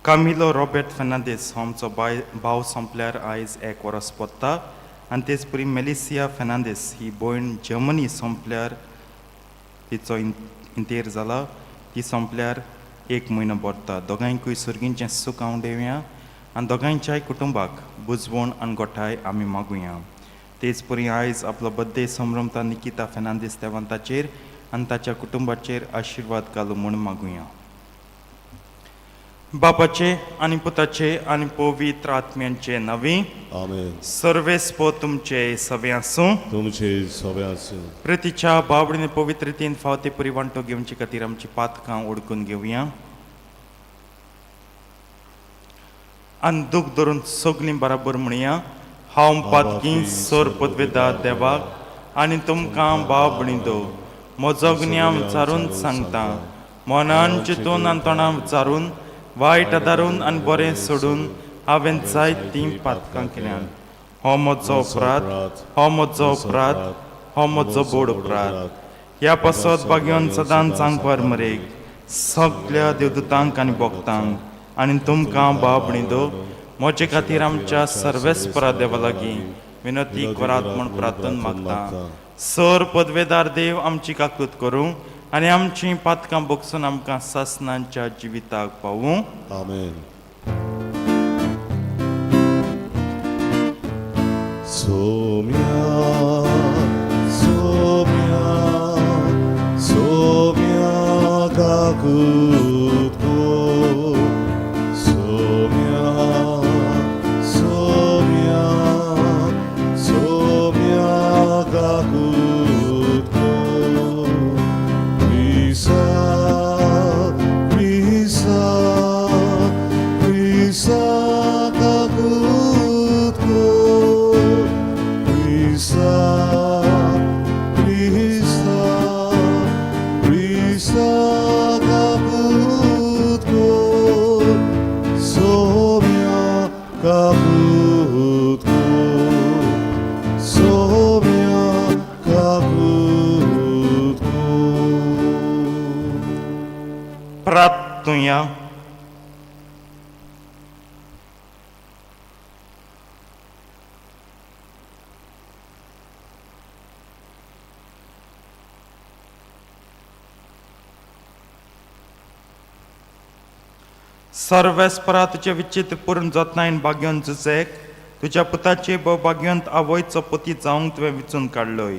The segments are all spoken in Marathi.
कामिलो रॉबर्ट फेर्नांडीस हो आमचो भाव संपल्यार आयज 1 वरस पडटा आनी तेच परी मेलिसिया फेर्नांडीस ही भयण जर्मनी संपल्यार तिचो इंतेर जाला ती संपल्यार 1 म्हयनो पडटा. दोगांयकूय सर्गींचें सूख हांव देवया आनी दोगांयच्याय कुटुंबाक बुजवण आनी गोठाय आमी मागुया. तेच परी आयज आपलो बर्थडे संभ्रमता निकिता फेर्नांडीस देवान ताचेर आनी ताच्या कुटुंबाचेर आशिर्वाद घालूं म्हूण मागुया. बापाचे आनी पुताचे आनी पवित्र आत्म्यांचे नवी आमेन. सर्वेस्पो तुमचे सवे आसूं. तुमचे सवे आसूं. प्रितीच्या बावडीने पवित्र रितीन फावती परी वांटो घेवचे खातीर आमची पातकां ओडकून घेवया आनी दूख धरून सगलीं बराबर म्हणया. हांव पातकी सोर पदवेदार देवाक आनी तुमकां भाव भणितो म्हजो गुन्यांव विचारून सांगता. मनान चिंतून आनी तोंडान विचारून वायट आदारून आनी बरें सोडून हांवें जायतीं पातकां केल्यान. हो म्हजो अपराध, हो म्हजो अपराध, हो म्हजो बोड अपराध. ह्या पासत बागेवन सदांच सांगपार मरेक सगळ्या देवदूतांक आनी भक्तांक आनी तुमकां भाव भणितो म्हजे खातीर आमच्या सर्वेस्परा देवा लागीं विनती करात म्हूण प्रार्थना मागता. सर पदवेदार देव आमची काकूत करूं आनी आमची पातकां भोगसून आमकां सासणांच्या जिविताक पावूं. आमेन. सोम्या सोम्या सोम्या काकूत को सोम्या सोम्या सोम्या काकूत को प्रिसा प्रिसा प्रिसा काकूत को प्रिसा प्रिसा प्रिसा काकूत को सोम्या काकूत को सोम्या काकूत को. प्रार्थुया. सर्वेस्परा तुजे विचित्र पूर्ण जतनायेन बागेवन झुजेक तुज्या पुताचे बागेवंत आवयचो पती जावंक तुवें विचून काडलोय.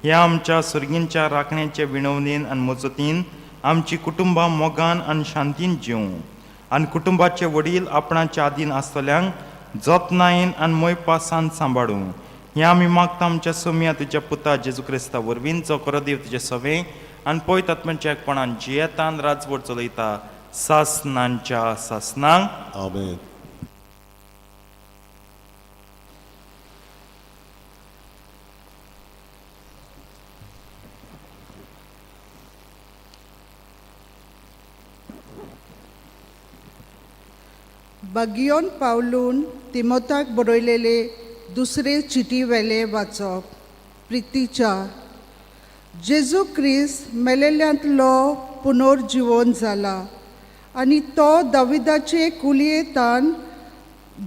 ह्या आमच्या सर्गींच्या राखण्याचे विणवणेन आनी मजतीन आमची कुटुंबां मोगान आनी शांतीन जिवूं आनी कुटुंबाचे वडील आपणाच्या आदीन आसतल्यांक जतनायेन आनी मोयपासान सांबाळूं. हें आमी मागता आमच्या सोम्या तुज्या पुता जेजू क्रिस्ता वरवीं जो करदेव तुजे सवे आनी पयत आत्म्याच्या एकपणान जियेतान राजवट चलयता सासणांच्या सासणांक. आमेन. बागियोन पावलून तिमोथाक बरयलेले दुसरे चिटी वेले वाचप. प्रितीच्या जेजू क्रिस्त मेलेल्यांतलो पुनर्जिवन जाला आनी तो दाविदाचे कुलयेंतान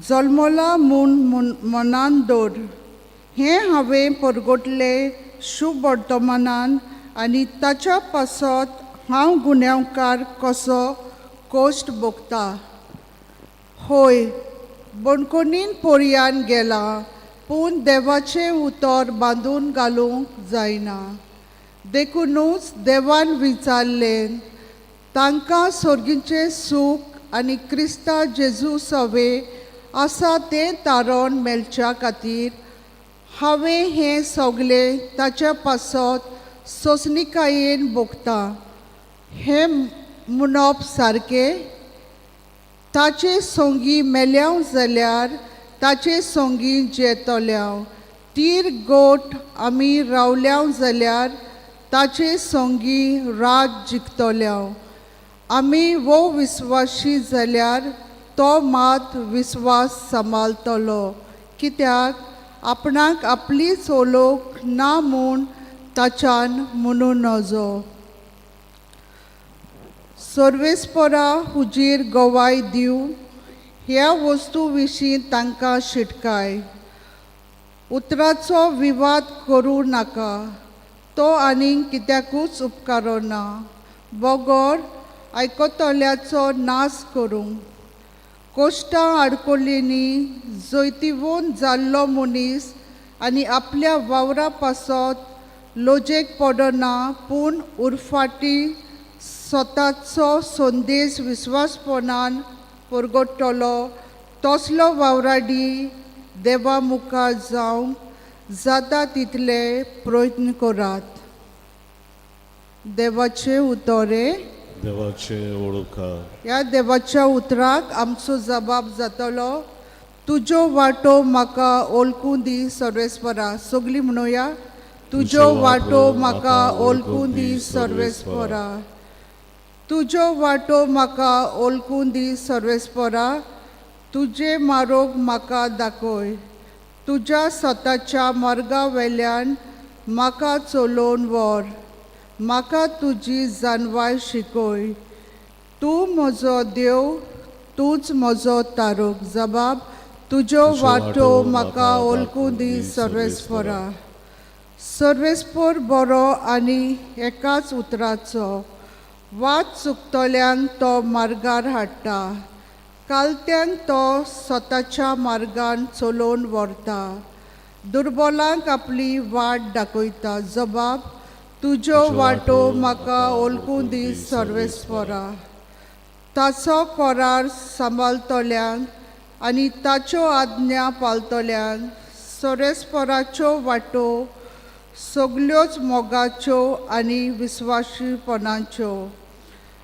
जल्मला म्हूण मनान दवर. हें हांवें परगटले शुभ वर्तमानान आनी ताच्या पासत हांव गुन्यांवकार कसो कोश्ट भोगता. होय, बणकोनीन पोरयान गेला पूण देवाचें उतर बांदून घालूंक जायना. देखूनच देवान विचारलें तांकां सर्गीचें सूख आनी क्रिस्ता जेजू सवे आसा तें तारण मेळच्या खातीर हांवें हें सगलें ताच्या पासत सोंसणीकायेन भोगता. हें म्हणप सारकें. ताचे सोंगी मेल्याव जाल्यार ताचे सोंगी जेतल्याव. तीर गोट आमी रावल्याव जाल्यार ताचे सोंगी राज जिखतल्याव. आमी वो विस्वासी जाल्यार तो मात विस्वास सांबाळटलो. कित्याक आपणाक आपलीच ओळख ना म्हूण ताच्यान म्हणून नजो. सर्वेस्परा हुजीर गवाय दिवं ह्या वस्तू विशीं तांकां शिटकाय. उतराचो विवाद करूं नाका, तो आनीक कित्याकूच उपकारो ना. बोगोर आयकतल्याचो नाश करूं. कोश्टां आडकोलिनी जैतिवोन जाल्लो मनीस आनी आपल्या वावरा पासत लोजेक पडना, पूण उरफाटी स्वताचो संदेश विस्वासपणान परगडटलो, तसलो वावराडी देवा मुखार जावंक जाता तितले प्रयत्न करात. देवाचे उतोरे. देवाचे ओळखार. ह्या देवाच्या उतराक आमचो जबाब जातलो, तुजो वाटो म्हाका ओळखून दी सर्वेस्परा. सगळीं म्हणुया, तुजो वाटो म्हाका ओळखून दी सर्वेस्परा. तुजो वाटो म्हाका ओळखून दी सर्वेस्परा. तुजे मार्ग म्हाका दाखय. तुज्या स्वताच्या मार्गा वेल्यान म्हाका चलोवन व्हर. म्हाका तुजी जानवाय शिकय. तूं म्हजो देव, तूंच म्हजो तारूक. जबाब, तुजो वाटो म्हाका ओळखून दी सर्वेस्परा. सर्वेस्पर बरो आनी एकाच उतराचो. वाद चुकतल्यांक तो मार्गार हाडटा. कालत्यांक तो स्वताच्या मार्गान चलोवन व्हरता. दुर्बलांक आपली वाट दाखयता. जबाब, तुजो वाटो म्हाका ओळखून दी सर्वेस्परा. ताचो करार सांबाळतल्यांक आनी ताच्यो आज्ञा पाळतल्यांक सर्वेस्पराच्यो वाटो सगल्योच मोगाच्यो आनी विस्वाशीपणाच्यो.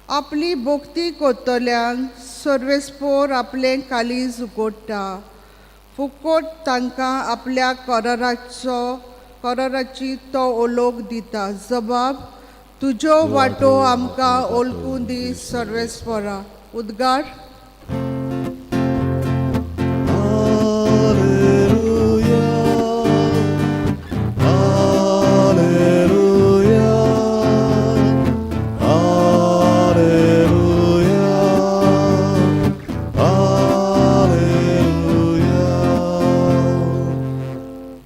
आपली भोक्ती करतल्यांक सर्वेस्पर आपलें कालीज उगडटा. फुकट तांकां आपल्या कराराची तो ओळख दिता. जबाब, तुजो वाटो आमकां ओळखून दी सर्वेस्परा. उद्गार.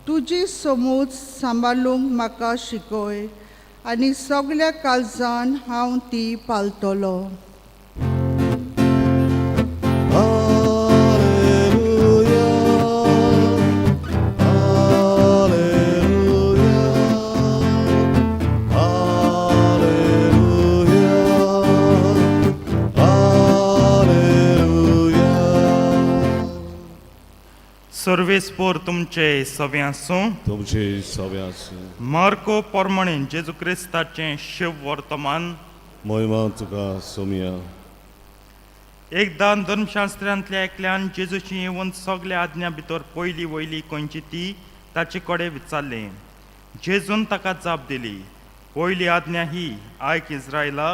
तुजी समूज सांबाळूंक म्हाका शिकय आनी सगळ्या काळजान हांव ती पाळटलो. सर्वेस्पर तुमचे सवे आसूं. तुमचे सवे आसूं. मार्को पोरमणे जेजू क्रिस्ताचें शुभ वर्तमान. महिमा तुका सोमिया. एकदां धर्मशास्त्रांतल्या एकल्यान जेजूची येवन सगल्या आज्ञा भितर पयली वयली खंयची ती ताचे कडेन विचारलें. जेजून ताका जाप दिली, पयली आज्ञा ही, आयक इस्रायला,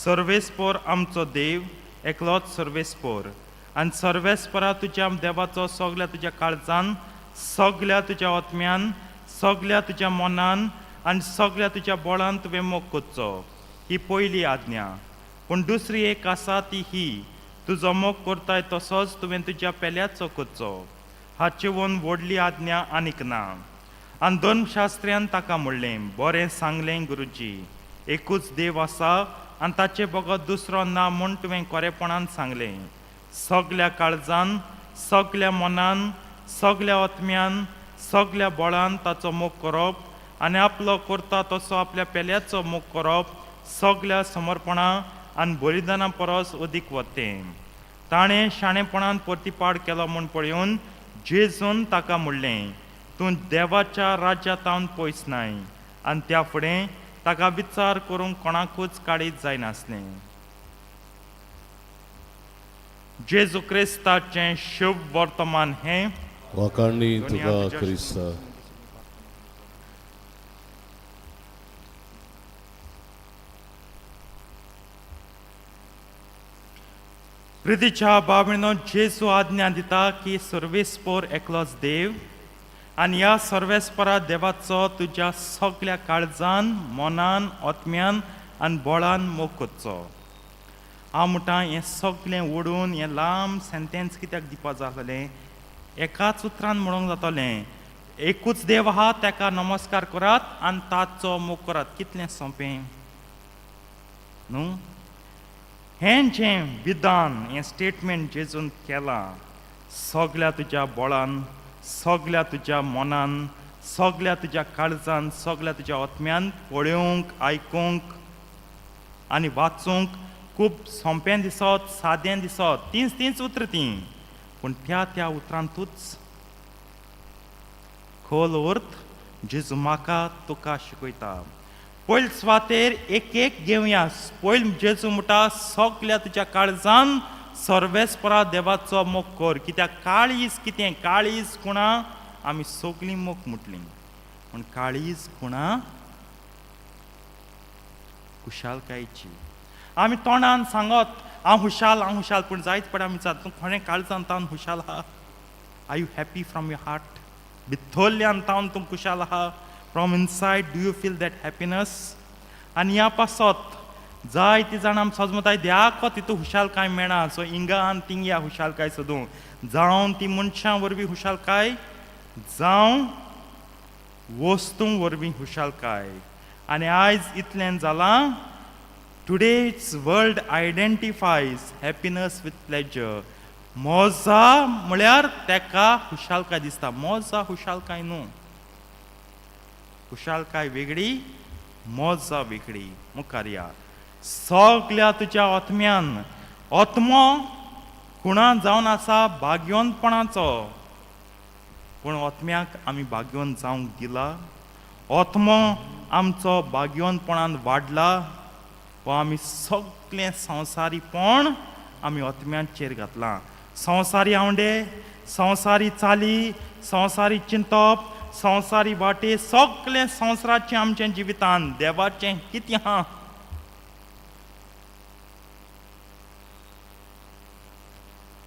सर्वेस्पर आमचो देव, एकलोच सर्वेस्पर. आनी सर्वेस्परा तुज्या देवाचो सगल्या तुज्या काळजान, सगल्या तुज्या आत्म्यान, सगल्या तुज्या मनान आनी सगल्या तुज्या बळान तुवें मोग करचो. ही पयली आज्ञा. पूण दुसरी एक आसा ती ही, तुजो मोग करताय तसोच तुवें तुज्या पेल्याचो करचो. हाचेवन व्हडली आज्ञा आनीक ना. आनी धर्मशास्त्र्यान ताका म्हणलें, बरें सांगलें गुरुजी, एकूच देव आसा आनी ताचे बगत दुसरो ना म्हूण तुवें खरेपणान सांगलें. सगल्या काळजान, सगल्या मनान, सगल्या आत्म्यान, सगल्या बळान ताचो मोग करप आनी आपलो करता तसो आपल्या पेल्याचो मोग करप सगल्या समर्पणा आनी बलिदाना परस अदीक वतें. ताणें शाणेपणान प्रतिपाड केलो म्हूण पळयोवन जेजून ताका म्हणलें, तूं देवाच्या राज्यांतावन पयस नाय. आनी त्या फुडें ताका विचार करूंक कोणाकूच काडीत जायनासलें. जेजू क्रिस्ताचें शुभ वर्तमान हें. वाखाणणी तुका क्रिस्ता. प्रितीच्या बाबळीनो, जेजू आज्ञा दिता की सर्वेस्पर एकलोच देव आनी ह्या सर्वेस्परा देवाचो तुज्या सगल्या काळजान, मनान, आत्म्यान आनी बळान मोग करचो. हांव म्हणटा हें सगळें ओडून हें लांब सेंटेन्स कित्याक दिवपा जातलें एकाच उतरान म्हणूंक जातलें एकूच देव आहा ताका नमस्कार करात आनी ताचो मोग करात कितलें सोंपें न्हू हें जें विधान हें स्टेटमेंट जेजून केलां सगळ्या तुज्या बोळान सगळ्या तुज्या मनान सगळ्या तुज्या काळजान सगळ्या तुज्या आत्म्यान पळोवंक आयकूंक आनी वाचूंक खूब सोंपें दिसत सादें दिसत तींच उतरां तीं पूण त्या उतरांतूच खोल अर्थ जेजू म्हाका तुका शिकयता पयले सुवातेर एक घेवया पयले जेजू म्हणटा सगळ्या तुज्या काळजान सर्वेस्परा देवाचो मोग कर कित्याक काळीज कितें काळीज कुणा आमी सगळीं मोग म्हटलीं पूण काळीज कुणा खुशालकायेची आमी तोंडान सांगत हांव हुशाल पूण जायत पड आमी तूं कोणें काळजान तावन हुशाल आहा are you happy from your heart भितरल्यान तावन तूं खुशाल आहा from inside do you feel that happiness आनी ह्या पासत जायतीं जाणां आमी सोजमताय द्याको तितू हुशालकाय मेळना सो हिंगा आनी थिंग या हुशालकाय सोदूं जावं ती मनशां वरवीं हुशालकाय जावं वस्तूं वरवीं हुशालकाय आनी आयज इतलें जालां today's world identifies happiness with pleasure मोजा म्हळ्यार ताका हुशालकाय दिसता मोजा हुशालकाय न्हू खुशालकाय वेगळी मोजा वेगळी मुखार या सगळ्या तुज्या आत्म्यान आत्मो कुणा जावन आसा भाग्यवंतपणाचो पूण आत्म्याक आमी भाग्यवंत जावंक दिला आत्मो आमचो भाग्यवंतपणान वाडला वा आमी सगळें संवसारीपण आमी आत्म्यांचेर घातलां संवसारी आवडे संवसारी चाली संवसारी चिंतप संवसारी वाटे सगळें संवसाराचें आमचें जिवितान देवाचें कितें आहा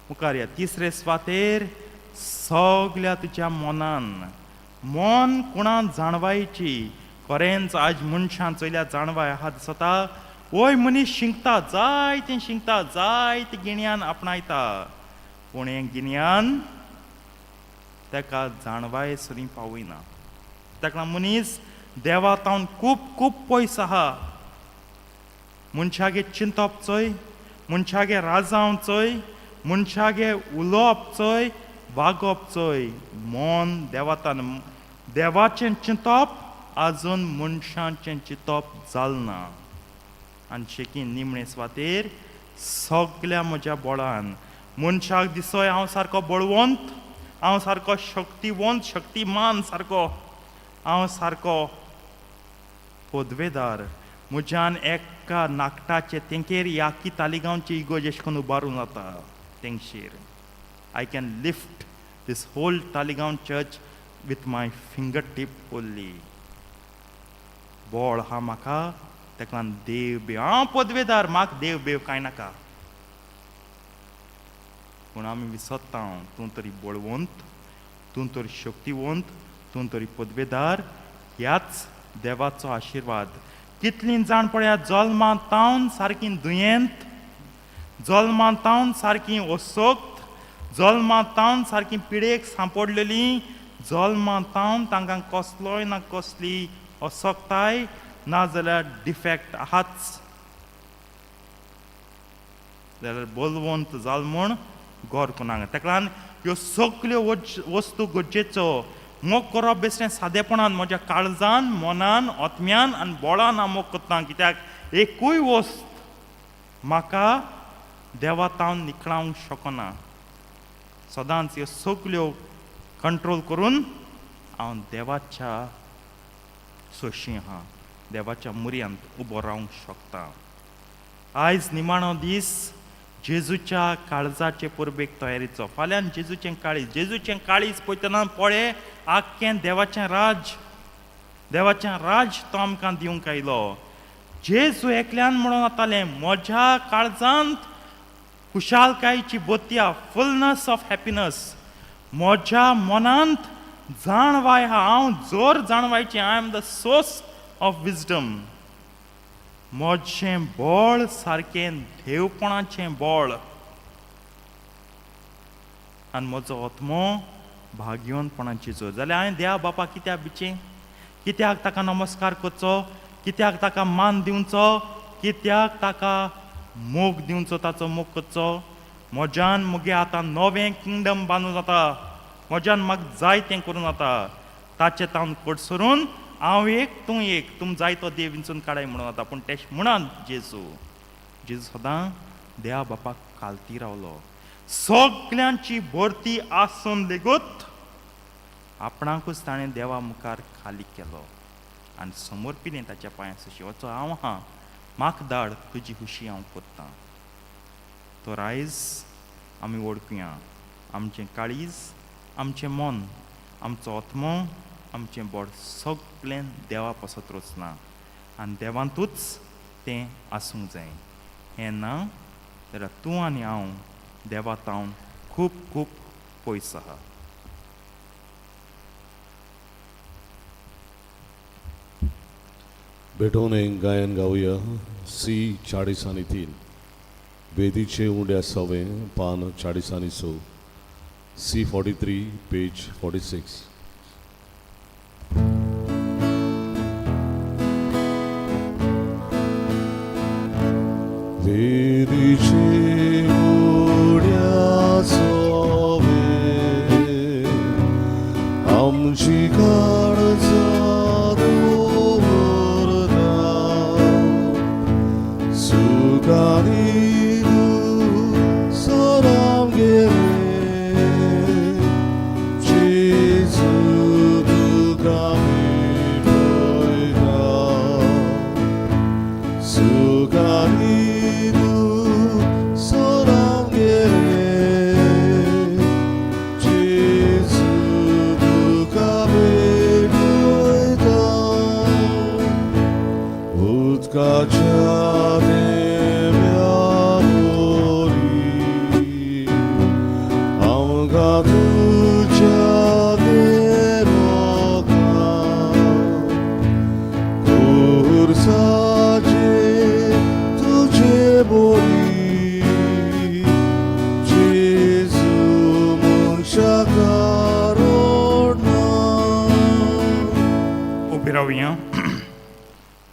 मुखार या तिसरे सुवातेर सगळ्या तुज्या मनान मन कोणा जाणवायची खरेंच आज मनशां चयल्या जाणवाय आहा दिसता ओय मनीस शिंकता जायतें गिन्यान आपणायता पूण हें गिन्यान ताका जाणवाय सरी पावयना ताका मनीस देवा तावन खूब पयस आहा मनशागे चिंतप चोय मनशागे राजांव चोय मनशागे उलोवप चोय वागप चोय मन देवातान देवाचें चिंतप आजून मनशांचें चिंतप जालना आनी शेकी निमणे सुवातेर सगळ्या म्हज्या बोळान मनशाक दिसोय हांव सारको बळवंत हांव सारको शक्तिमान सारको हांव सारको पदवेदार म्हज्यान एका नाकटाचे तेंकेर याकी तालिगांवचे इगोज अशें करून उबारून जाता तेंगशेर I can lift this whole Taleigao church with my fingertip only बोळ हा म्हाका ताका देव बेव हांव पदवेदार म्हाका देव बेव कांय नाका पूण आमी विसरता तूं तरी बळवंत तूं तरी शक्तिवंत तूं तरी पदवेदार ह्याच देवाचो आशिर्वाद कितलीं जाण पळया जल्मांत तावन सारकीं दुयेंत जल्मांत तावन सारकीं ओसोक्त जल्मांत तावन सारकीं पिडेक सांपडलेलीं जल्मांत तावन तांकां कसलोय ना कसली असोकताय ना जाल्यार डिफेक्ट आहाच जाल्यार बलवंत जाल म्हूण गौर कोणाक ताका लागून ह्यो सगळ्यो वस्तू गरजेचो मोग करप बेश्टें सादेपणान म्हज्या काळजान मनान आत्म्यान आनी बोळान हांव मोग करता कित्याक एकूय वस्त म्हाका देवा तावन निखळावंक शकना सदांच ह्यो सगळ्यो कंट्रोल करून हांव देवाच्या सोशी आहा देवाच्या मुर्यांत उबो रावंक शकता आयज निमाणो दीस जेजूच्या काळजाचे पुर्बेक तयारीचो फाल्यां जेजूचें काळीज पळयतना पळय आख्खें देवाचें राज तो आमकां दिवंक आयलो जेजू एकल्यान म्हणून जातालें म्हज्या काळजांत खुशालकायेची बोतया फुलनस ऑफ हॅपिनस म्हज्या मनांत जाणवाय आहा हांव जोर जाणवायची I am the source of wisdom म्हजें बळ सारकें देवपणाचें बळ आनी म्हजो आत्मो भाग्यवंतपणाची जोर. जाल्यार हांवें देवा बापा कित्याक बिचें, कित्याक ताका नमस्कार करचो, कित्याक ताका मान दिवचो, कित्याक ताका मोग दिवचो, ताचो मोग करचो. म्हज्यान मुगे आतां नवें किंगडम बांदूं जाता, म्हज्यान म्हाका जाय तें करूं जाता. ताचे तावन कडसरून हांव एक तूं एक, तुम जाय तो देव विंचून काडाय म्हणून जाता. पूण तें म्हणन जेजू सदां देवा बापाक कालती रावलो. सगल्यांची भरती आसून लेगूत आपणाकूच ताणें देवा मुखार खाली केलो आनी समर्पिलें ताच्या पांयां सुशी. वचो हांव आहा, म्हाका धाड, तुजी खुशी हांव करतां. तर आयज आमी वळखुया आमचें काळीज, आमचें मन, आमचो आत्मो, आमचें बळ सगळें देवा पासत रचना आनी देवांतूच तें आसूंक जाय. हें ना जाल्यार तूं आनी हांव देवा तावन खूब खूब पयस आहा. भेटून एक गायन गावया. C40 वेदीचे उंड्या सवे पान 40 C43 पेज 46. वेदीचे उंड्या सवे आमची काळजा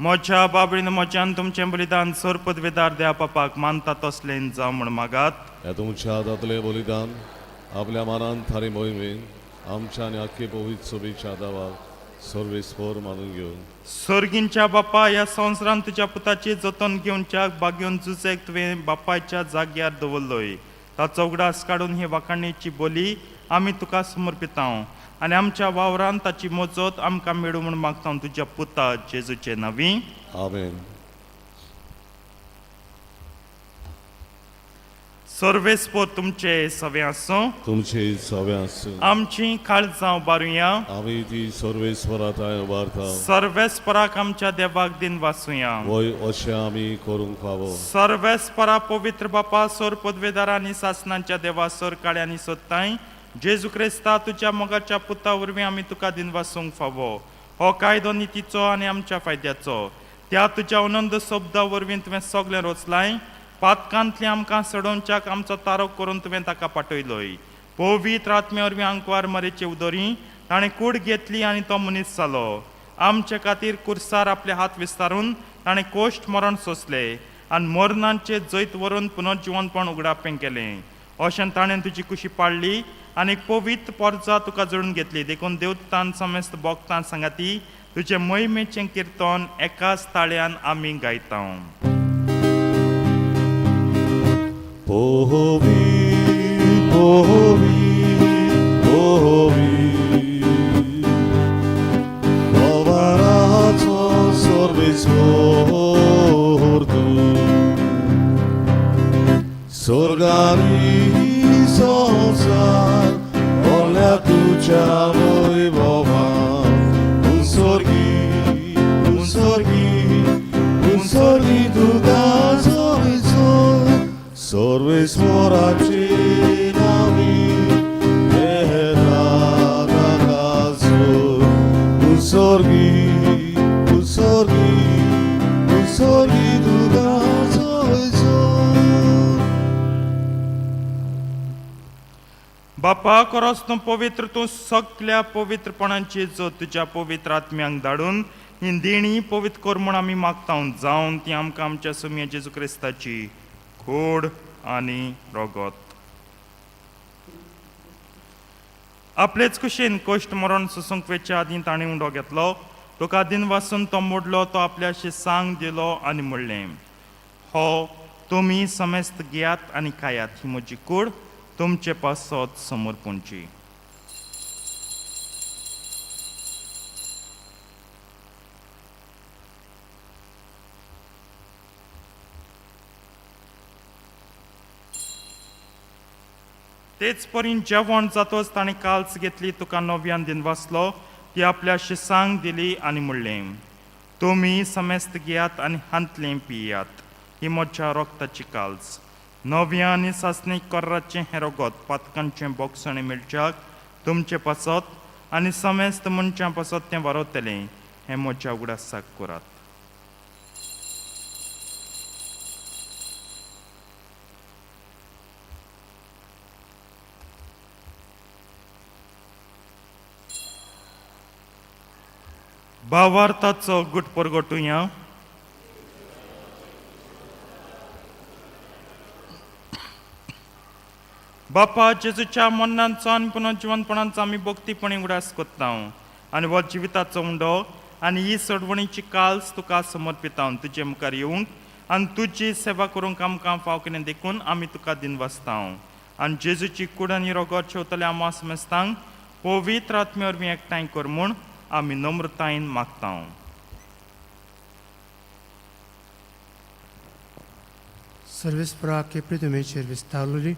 म्हज्या बाबळीन म्हज्यान तुमचें बलिदान सोर पदवेदार देवा बापाक मानता तसलें जावं म्हण मागात. ह्या तुमच्या हातांतलें बलिदान आपल्या मानान थारी मोहिमेन आमच्या आनी आख्खे पवित्र सभेच्या दावाक सर्वेस्पर मानून घेवन सर्गींच्या बापा, ह्या संवसारान तुज्या पुताची जतन घेवच्याक बागेवन जुजेक तुवें बापायच्या जाग्यार दवरलोय. ताचो उगडास काडून ही वाखाणणेची बोली आमी तुका समर्पितां आनी आमच्या वावरान ताची मोजत आमकां मेळूं म्हूण मागता तुज्या पुता जेजूचे नांवी. आमेन. सर्वेस्पर तुमचे सवे आसूं, तुमचे सवे आसूं. आमची काळजां उबारुया, आमी ती सर्वेस्पराताय उबारता. सर्वेस्पराक आमच्या देवाक दिन वासुया. वय अशें आमी करूंक फावो. सर्वेस्परा पवित्र बापा, सोर पदवेदार आनी सासणांच्या देवा, सोर काळे आनी सोदताय जेजू क्रिस्ता तुज्या मोगाच्या पुता वरवीं आमी तुका दिन वासूंक फावो. हो कायदो नितीचो आनी आमच्या फायद्याचो. त्या तुज्या अनंत शब्दा वरवीं तुवें सगळें रचलाय. पातकांतली आमकां सडोवच्याक आमचो तारो करून तुवें ताका पाठयलोय. पवित्र आत्मे वरवीं आंकवार मरेचे उदोरी ताणें कूड घेतली आनी तो मनीस जालो. आमचे खातीर कुर्सार आपले हात विस्तारून ताणें कोश्ट मरण सोंसले आनी मरणांचे जैत व्हरून पुनर्जिवनपण उगडापें केलें. अशें ताणें तुजी कुशी पाडली आनी पवित्र पोरजा तुका जोडून घेतली. देखून देवतान समेस्त भोगतां सांगाती तुजे मोहिमेचें किर्तन एकाच ताळ्यान आमी गायता. पोहोवी पोहोवी पोहोवी गोवाराचो सर्वेस्पर तूं. स्वर्गानी संसार ओल्या तुज्या वैभवान उंसर्गी तुका सर्वेस्पराची नावी येता उंसर्गी बापा खरोच तूं पवित्र, तूं सगळ्या पवित्रपणांची जो तुज्या पवित्र आत्म्यांक धाडून ही देणी पवित्र कर म्हूण आमी मागता जावन ती आमकां आमच्या सुमया जेजू क्रिस्ताची खोड आनी रगत. आपलेच कुशीन कश्ट मरण सुसूंक वेच्या आदीं ताणें उंडो घेतलो. तुका आदीन वाचून तो मोडलो, तो आपल्याशी सांग दिलो आनी म्हणलें, हो तुमी समेस्त घेयात आनी खायात, ही म्हजी कूड तुमचे पासत समोर पोंची. तेच परीन जेवण जातोच ताणें काल्स घेतली, तुका नव्यान दिन वाचलो, ती आपल्या शिसांक दिली आनी म्हणलें, तुमी समेस्त घेयात आनी हांतलें पियात, ही म्हज्या रोगताची काल्स. नव्या आनी सासणीक कर्राचें हें रगत पातकांचें बोगसणें मेळच्याक तुमचे पासत आनी समेस्त मनशां पासत तें वारयतलें, हें म्हज्या उगडासाक करात. भावार्थाचो गुट परगटुया. बापा जेजूच्या मरणांचो आनी पुनर्जिवनपणांचो आमी भक्तीपणी उगडास कोत्ता आनी हो जिविताचो उंडो आनी ही सडवणीची काल्स तुका समर्पिता. तुजे मुखार येवंक आनी तुजी सेवा करूंक आमकां फाव कितें देखून आमी तुका दिन वाचता आनी जेजूची कूड आनी रगत शेवतले आमा समेस्तांक पवित्र आत्मे वरवीं एकठांय कर म्हूण आमी नम्रतायेन मागता. सर्वेस्परा के पृथ्वीचेर विस्तारलेली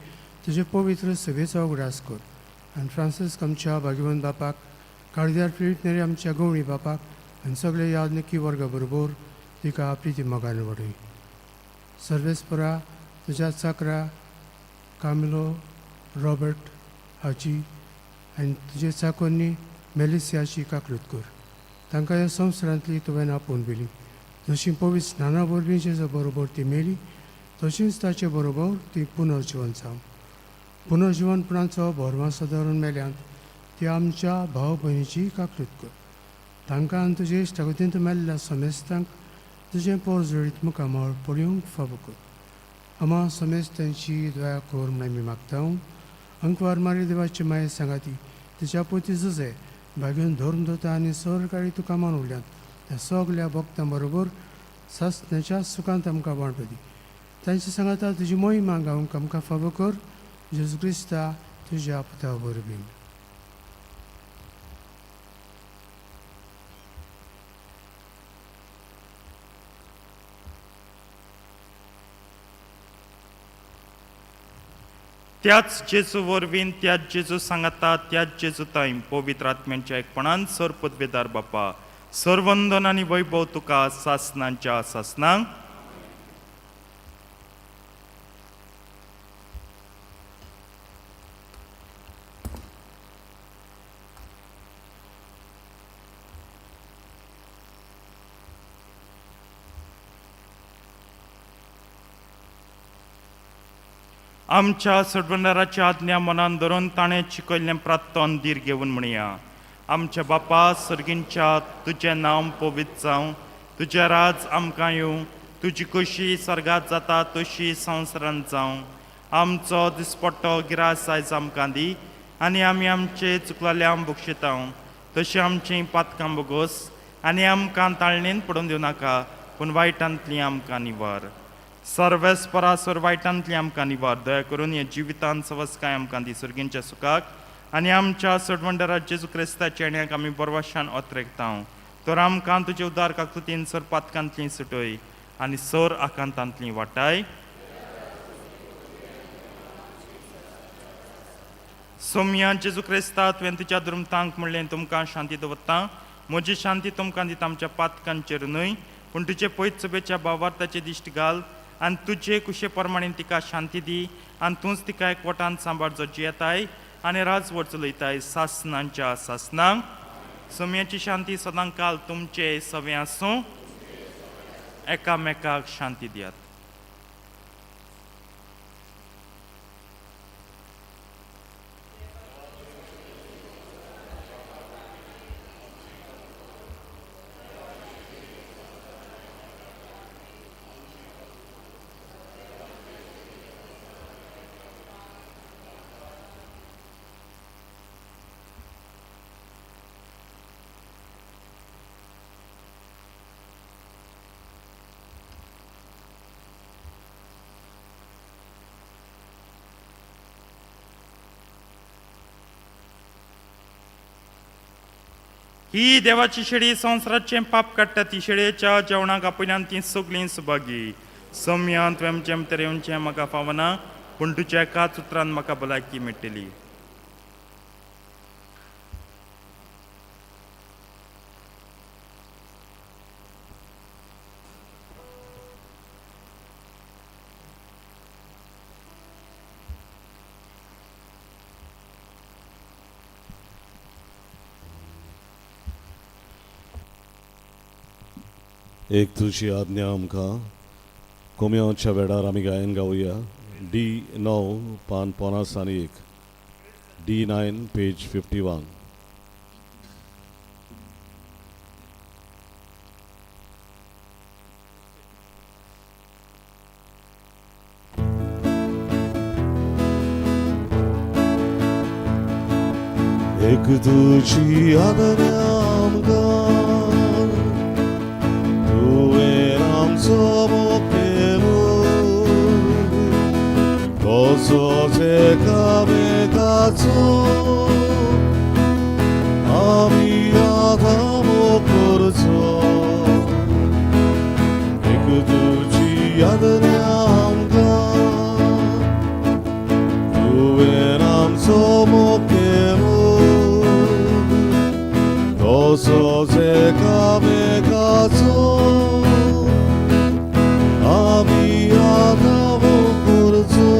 तुजे पवित्र सभेचो उगडास कर आनी फ्रांसीस आमच्या भाग्यवंत बापाक, काळजार फिरटणारी आमच्या गवळी बापाक आनी सगळे यादनिकी वर्गा बरोबर तिका प्रिती मोगान वडय. सर्वेस्परा तुज्या चाकरा कामिलो, रॉबर्ट हाची आनी तुजे चाकोनी मेलिसियाची काकलूत कर. तांकां ह्या संवसारांतली तुवें आपोवन दिली. जशी पवित्र स्नाना वरवीं जेजो बरोबर ती मेली, तशींच ताचे बरोबर ती पुनर्जीवन जावं. पुनर्जीवनपणाचो भरवंसो धरून मेल्यांत ती आमच्या भाव भयणीची काकलूत कर. तांकां आनी तुजे इश्टागतींत मेल्ल्या समेस्तांक तुजें पोर जळीत मुखामळ पळोवंक फावो कर. आमा समेस्तांची दया कर म्हूण आमी मागता. अंकवार मारी देवाची माये सांगाती तिच्या पोती झुजे भाग्यून धर्म दोता आनी सरकाळी तुका मानवल्यांत त्या सगल्या भक्तां बरोबर सासण्याच्या सुखांत आमकां वांटो दी. तांची सांगाता तुजी मोहिमा गावंक आमकां फावो कर. जेजू क्रिस्ता तुज्या पुता वरवीं. त्याच जेजू वरवीं, त्याच जेजू सांगाता, त्याच जेजू ताईं पवित्र आत्म्यांच्या एकपणान सर पदवेदार बापा, सर्वंदन आनी वैभव तुका सासनांच्या सासनांक. आमच्या सडवंडाराची आज्ञा मनान धरून ताणें शिकयल्लें प्रार्थन धीर घेवन म्हणया. आमच्या बापा सर्गींच्या तुजें नांव पवित्र जावं, तुजें राज आमकां येवं, तुजी कशी स्वर्गांत जाता तशी संवसारांत जावं. आमचो दिसपट्टो गिरास आयज आमकां दी आनी आमी आमचे चुकलाल्यांक बक्षिता तशी आमचीं पातकां बोगोस आनी आमकां ताळणेन पडून दिवं नाका, पूण वायटांतलीं आमकां निवार. सर्वेस्परासोर वायटांतली आमकां निवार. दया करून हे जिवितांत सवस्काय आमकां दी सर्गींच्या सुखाक आनी आमच्या सडवंडरात जेजू क्रिस्ताच्या येण्याक आमी बरवाशान ओत्रेकता. तर आमकां तुजे उदार काकतुतीन सर पातकांतलीं सुटय आनी सर आकांतांतलीं वाटाय. सोम्या जेजू क्रिस्ता तुवें तुज्या धर्मतांक म्हणलें तुमकां शांती दवरता, म्हजी शांती तुमकां दिता. आमच्या पातकांचेर न्हय पूण तुजे पयत सभेच्या भावार्थाचे दिश्ट घाल आनी तुजे कुशे प्रमाणे तिका शांती दी आनी तूंच तिका एकवटान सांबाळ जो जियेताय आनी राजवट चलयताय सासनांच्या सासनांक. सोम्याची शांती सदां काल तुमचे सवे आसूं. एकामेकाक शांती दियात. ही देवाची शेळी संवसाराचें पाप काडटा ती शेळयेच्या जेवणाक आपल्यान ती सगळीं सुभागी सौम्य तुवें आमचे भितर येवचें म्हाका फावना पूण तुज्या एकाच उतरान म्हाका भलायकी मेळटली. एक तुझी आज्ञा आमकां कोमयाच्या वेळार आमी गायन गावया. D9 पान 51. D9 page 51. एक तुझी आज्ञा आमकां तुवें आमचो मोखेलो तसोच एकामेकाचो आमी आदामो करचो. एक तुजी आज्ञा आमकां तुवें आमचो मोखेलो तसोच एकामेकाचो आमी आदामो करचो.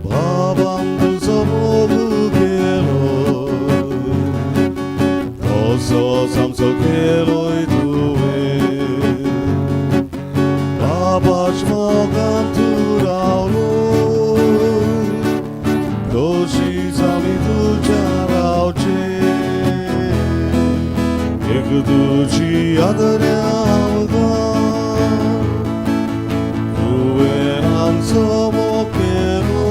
बाबान तुजो मोग केलो तसोच आमचो केलोय तुवें. बाबाच मोगान तूं रावलो तशीच आमी तुज्या रावचे. एक तुजी आज्ञा आमकां तुवें आमचो मोखेलो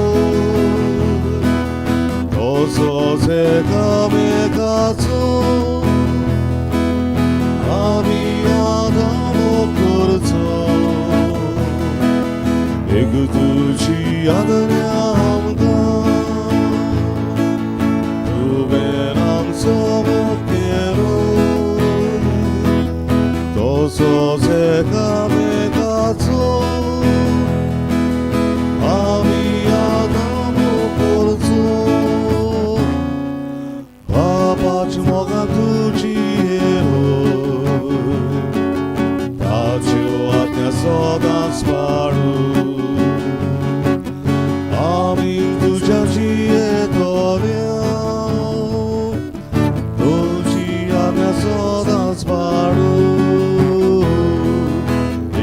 तसोच एकामेकाचो आमी आदामो करचो. एक तुजी आज्ञा आमकां तुवें आमचो मोखेलो तसोच एकामेकाचो आमी आदामो करचो. बाबाच मोगान तुजी येलो ताच्यो आज्ञा सदांच पाळू आमी तुज्या जियेतोल्या तुजी आज्ञा सदांच पाळू.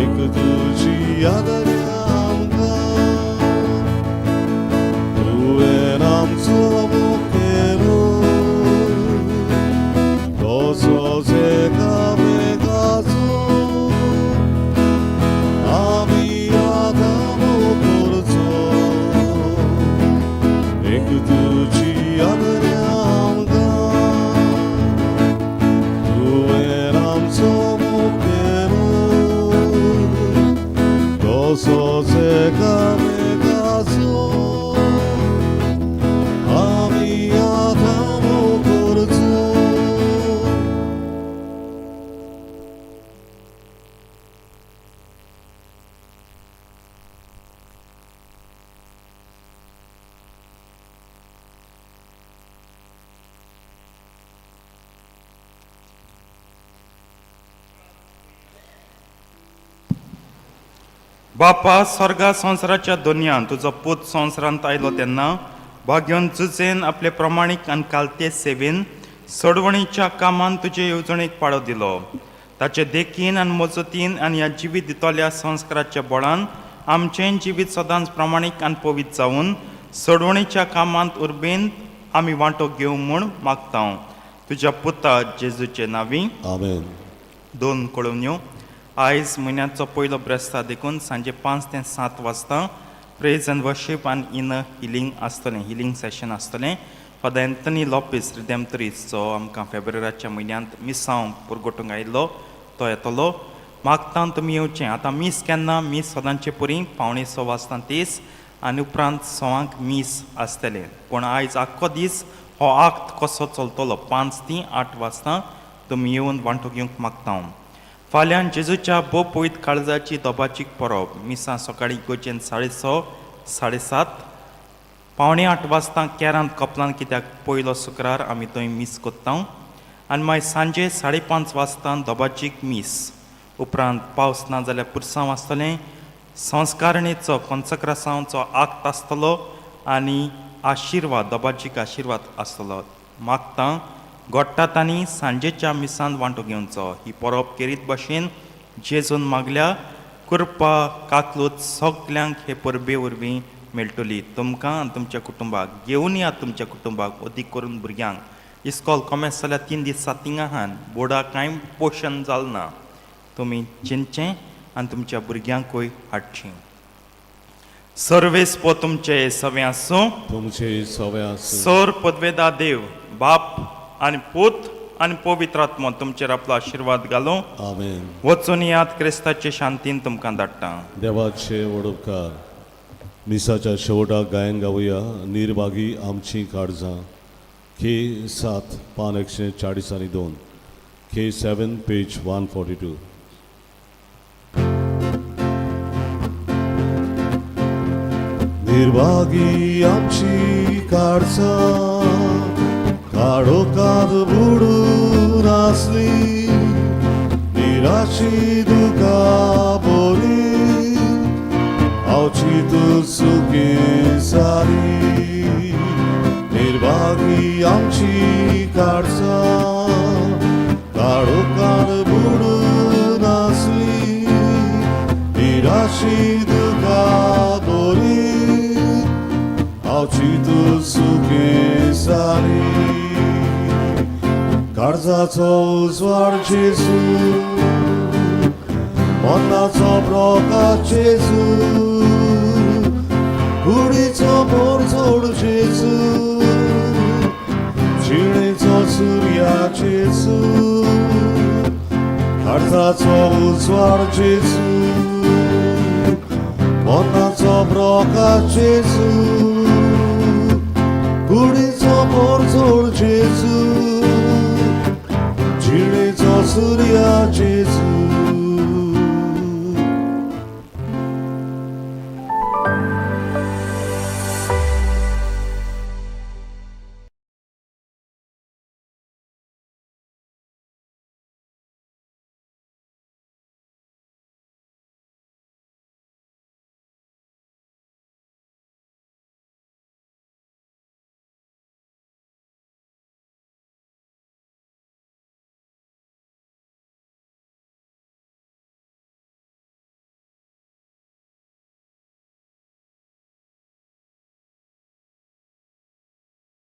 एक तुजी आज्ञा आमकां तुवें आमचो मोखेलो तसोच एकामेकाचो आमी आदामो करचो. एक तुजी आज्ञा आमकां तुवें आमचो मोखेलो तसोच एकामेकाचो आमी आदामो करचो. बापा स्वर्गा संवसाराच्या दोनयान तुजो पूत संवसारांत आयलो तेन्ना भाग्योन झुजेन आपले प्रमाणीक आनी कालते सेवेन सोडवणीच्या कामान तुजे येवजणेक पाळो दिलो. ताचे देखीन आनी मजतीन आनी ह्या जिवीत दितोल्या संस्काराच्या बळान आमचें जिवीत सदांच प्रमाणीक आनी पवित्र जावन सोडवणीच्या कामांत उर्बेन आमी वांटो घेवं म्हूण मागता. तुज्या पुता जेजूचे नांवी आमेन. 2 कळवण्यो. आयज म्हयन्याचो पयलो ब्रेस्तार देखून सांजे 5 ते 7 वाजता प्रेज एंड वर्शीप आनी इन हिलींग आसतलें, हिलींग सेशन आसतलें. फादर एंथनी लॉपीस रिडेम्पटरीस जो आमकां फेब्रुवारीच्या म्हयन्यांत मिसांव पुरगोटूंक आयिल्लो तो येतलो. मागता तुमी येवचें. आतां मीस केन्ना? मीस सदांचे परी 5:15 वाजता 30 आनी उपरांत 6 मीस आसतलें. पूण आयज आख्खो दीस हो आक्त कसो चलतलो 5 ते 8 वाजता तुमी येवन वांटो घेवंक मागता हांव. फाल्यां जेजूच्या भोव पवित्र काळजाची दोबाचीक परब मिसां सकाळीं गोंयचें 6:30 7:30 पावणे 8 वाजता केरांत कपलान कित्याक पयलो शुक्रार आमी थंय मीस कोत्ता आनी मागीर सांजे 5:30 वाजता दोबाचीक मीस उपरांत पावस ना जाल्यार पुरसांव आसतलें संस्कारणेचो कॉन्सक्रासांवचो आक्त आसतलो आनी आशिर्वाद दोबाचीक आशिर्वाद आसतलो. मागता गोडटात आनी सांजेच्या मिसांत वांटो घेवचो. ही परब केरीत भाशेन जेजून मागल्या कृपा काकलूत सगल्यांक हे परबे वरवीं मेळटली. तुमकां आनी तुमच्या कुटुंबाक घेवन या तुमच्या कुटुंबाक अदीक करून भुरग्यांक इस्कॉल कॉमेर्स जाल्यार 3 दीस थिंगा आहान बोर्डा कांय पोशन जालें ना. तुमी चिंतचें आनी तुमच्या भुरग्यांकूय हाडचें. सर्वेस्पो तुमचे सवे आसूं. तुमचे सवे आसूं. सर पदवेदा देव बाप आनी पूत आनी पवित्र आत्मो तुमचेर आपलो आशिर्वाद घालूं. आमेन. वचून यात क्रिस्ताचे शांतीन तुमकां धाडटा. देवाचे वडोपकार. मिसाच्या शेवटाक गायन गावया निर्भागी आमची काळजां. के 7 पान 142 के 7 पेज 142. निर्भागी आमची काळजां काळोखांत बुडून आसली निराशी दुकां बोरी हांवची तूं सुखी जाली. निर्भागी आमची काळजां काळोखांत बुडून आसली निराशी दुकां बोरी हांवची तूं सुखी जाली. काळजाचो उजवाड जेजू मनाचो प्रकाश जेजू कुडीचो बोरचोड जेजू जिणेचो सुर्या जेजू काळजाचो उजवाड जेजू मनाचो प्रकाश जेजू कुडीचो बोरचोड जेजू जिणेचो सुर्या जेजू